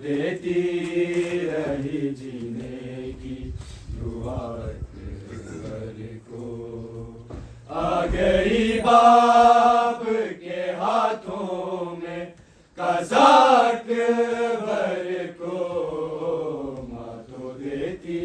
देती रही जीने की दुआ अकबर को। आ गई बाप के हाथों में कज़ा अकबर को, माँ तो देती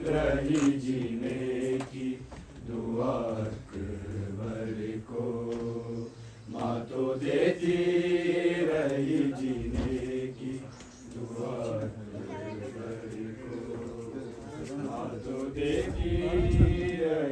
रही जीने की दुआ अकबर को। माँ तो देती रही जीने की दुआ अकबर को। माँ तो देती रही जीने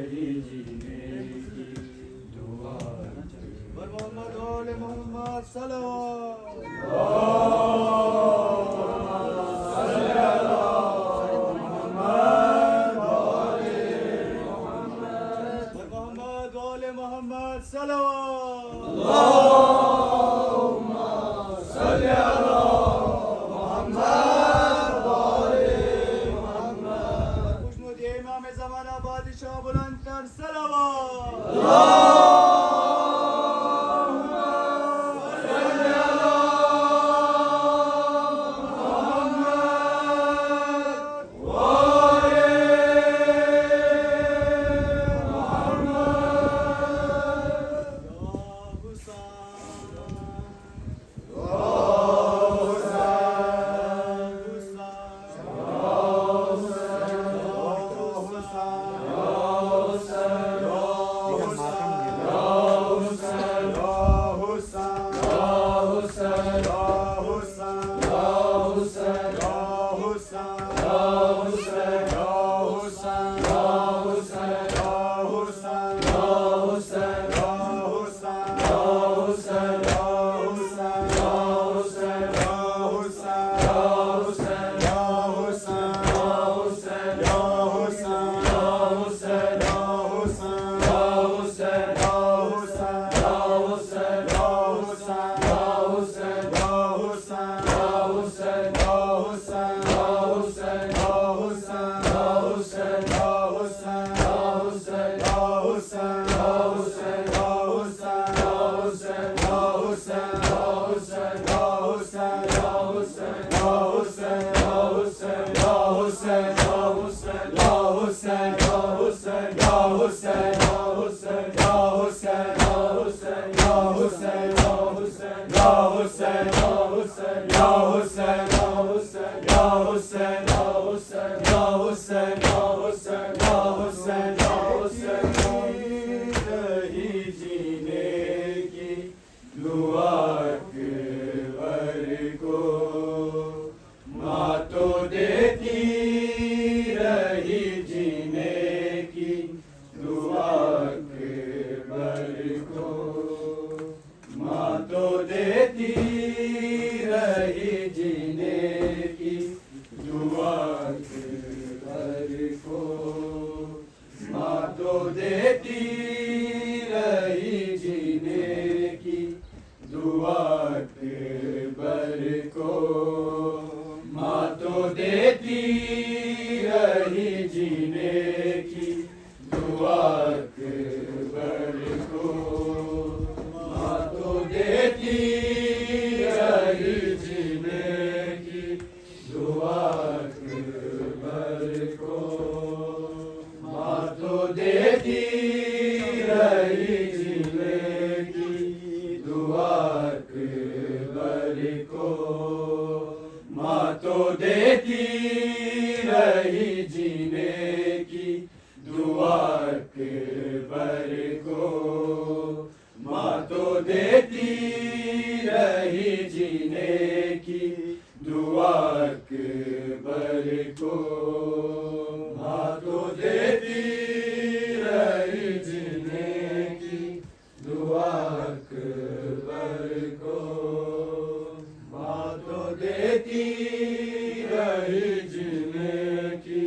की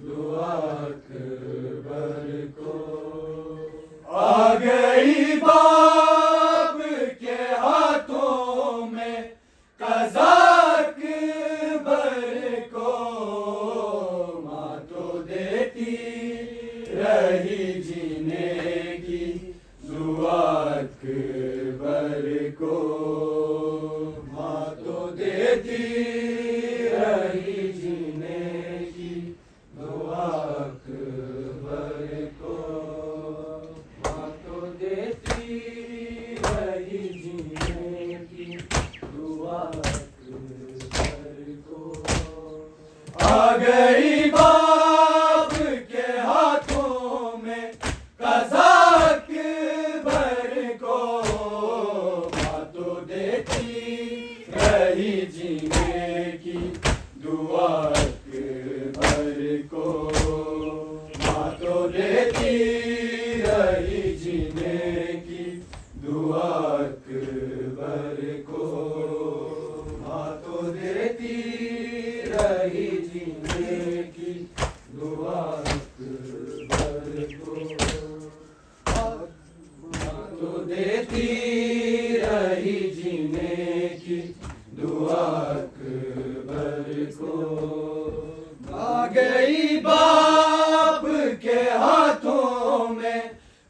दुआ अकबर आ गई बाप के हाथों में कज़ा रही जीने की दुआ अकबर को, माँ तो देती रही जीने की दुआ अकबर को, माँ तो देती रही जीने की दुआ अकबर को, माँ तो देती रही जीने की दुआ अकबर को। आ गई बाप के हाथों में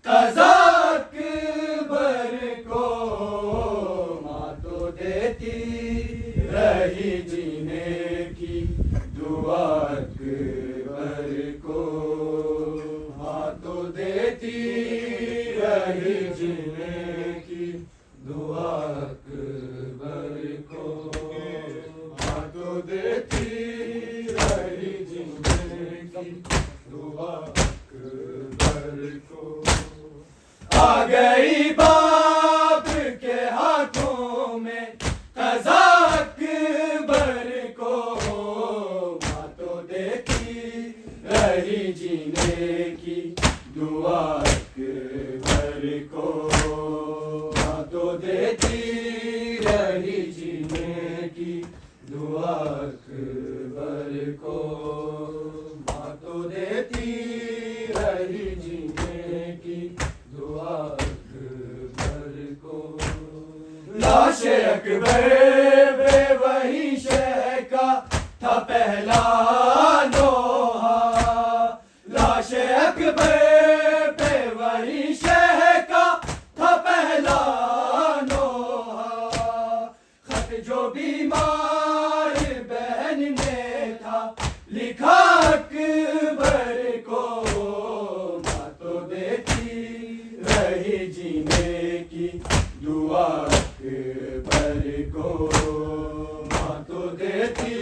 क़ज़ा अकबर को, माँ तो देती रही जीने की दुआ अकबर को, माँ तो देती रही जीने की दुआ अकबर को, माँ तो देती रही जीने की दुआ अकबर को। आ गई बाप के हाथों में क़ज़ा अकबर को, माँ तो देती रही जीने की दुआ अकबर को, माँ तो देती रही जीने की दुआ अकबर को, माँ तो देती रही जीने की दुआ अकबर को। लाश अकबर पे वही शह का था पहला नोहा, लाश अकबर पे वही शह का था पहला नोहा, खत जो बीमार बहन ने था लिखा अकबर को, माँ तो देती रही जीने की दुआ अकबर को, माँ तो देती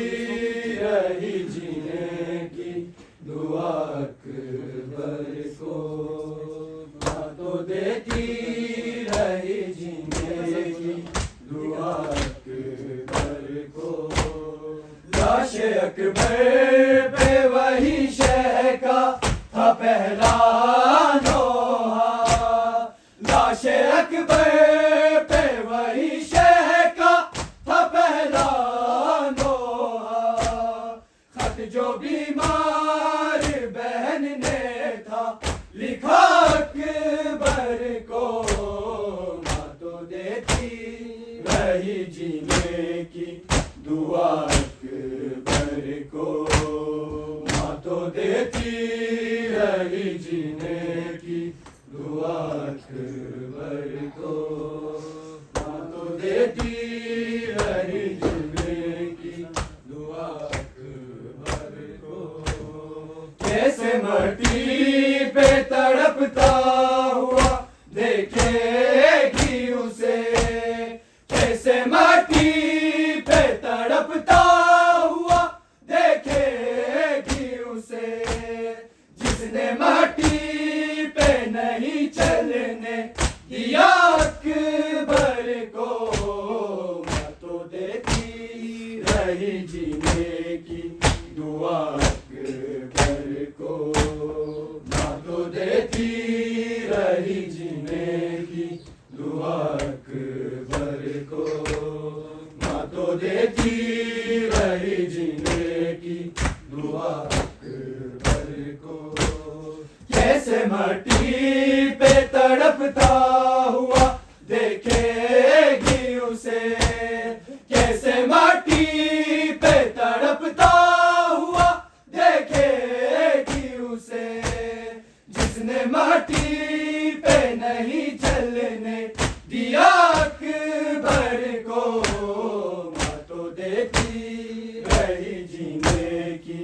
रही जीने की दुआ अकबर को, माँ तो देती रही जीने की दुआ अकबर को। लाश अकबर पे वही शह का था पहला नोहा, लाश अकबर पे वही शह का था पहला नोहा, खत जो बीमार बहन ने था लिखा अकबर को, माँ तो देती रही जीने की दुआ अकबर को, माँ तो देती रही जीने की दुआ अकबर को, माँ तो देती रही जीने की दुआ अकबर को। कैसे मट्टी पे तड़पता हुआ देखेगी उसे, कैसे मट्टी पे तड़पता हुआ देखेगी उसे, जिसने मट्टी पे नहीं चलने दिया अकबर को, माँ तो देती रही जीने की दुआ अकबर को, माँ तो देती रही जीने की दुआ अकबर को, माँ तो देती रही जीने की दुआ अकबर को। कैसे मट्टी पे तड़पता हुआ देखेगी उसे, कैसे मट्टी पे तड़पता हुआ देखेगी उसे, जिसने मट्टी पे नहीं चलने दिया अकबर को, माँ तो देती रही जीने की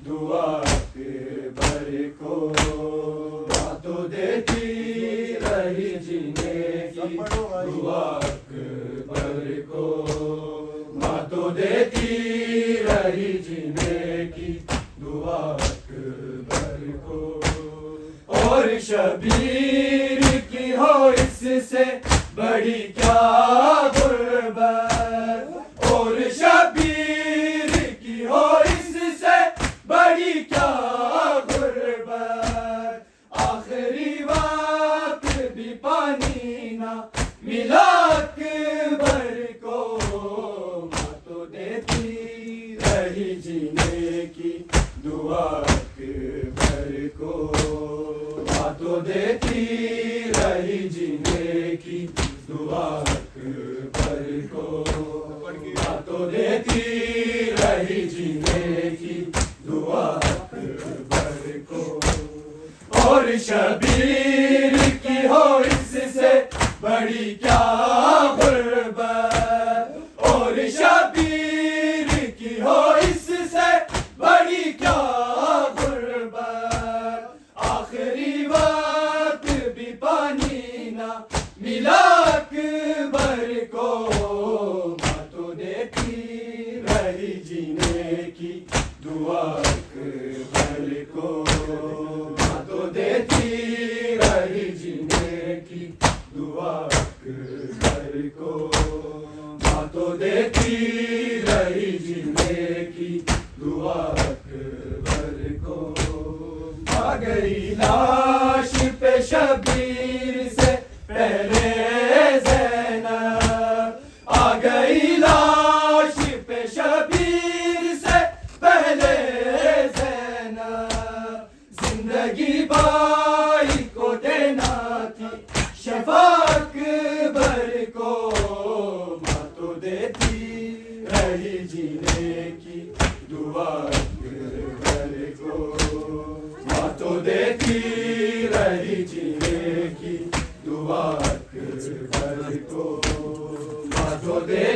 दुआ अकबर को, माँ तो देती रही जीने की दुआ अकबर को, माँ तो देती रही जीने की दुआ अकबर को। और शबीर की हो इससे बड़ी क्या गुर्बत, और को, माँ तो देती रही जीने की दुआ अकबर को। और शबीर की हो इससे बड़ी क्या गुर्बत, और शबीर की हो इससे बड़ी क्या गुर्बत। आखिरी वक्त भी पानी ना मिला अकबर को, माँ तो देती रही जीने की दुआ अकबर को, माँ तो देती रही जीने की दुआ अकबर को, माँ तो देती रही जीने की दुआ अकबर को। आ गई लाश पे शबीर से पहले ज़ैनब, आ गई लाश पे शबीर से पहले ज़ैनब। जिंदगी बाई को देना थी शफा अकबर को, माँ तो देती रही जीने की दुआ अकबर को, माँ तो देती रही जीने की दुआ अकबर को, माँ तो दे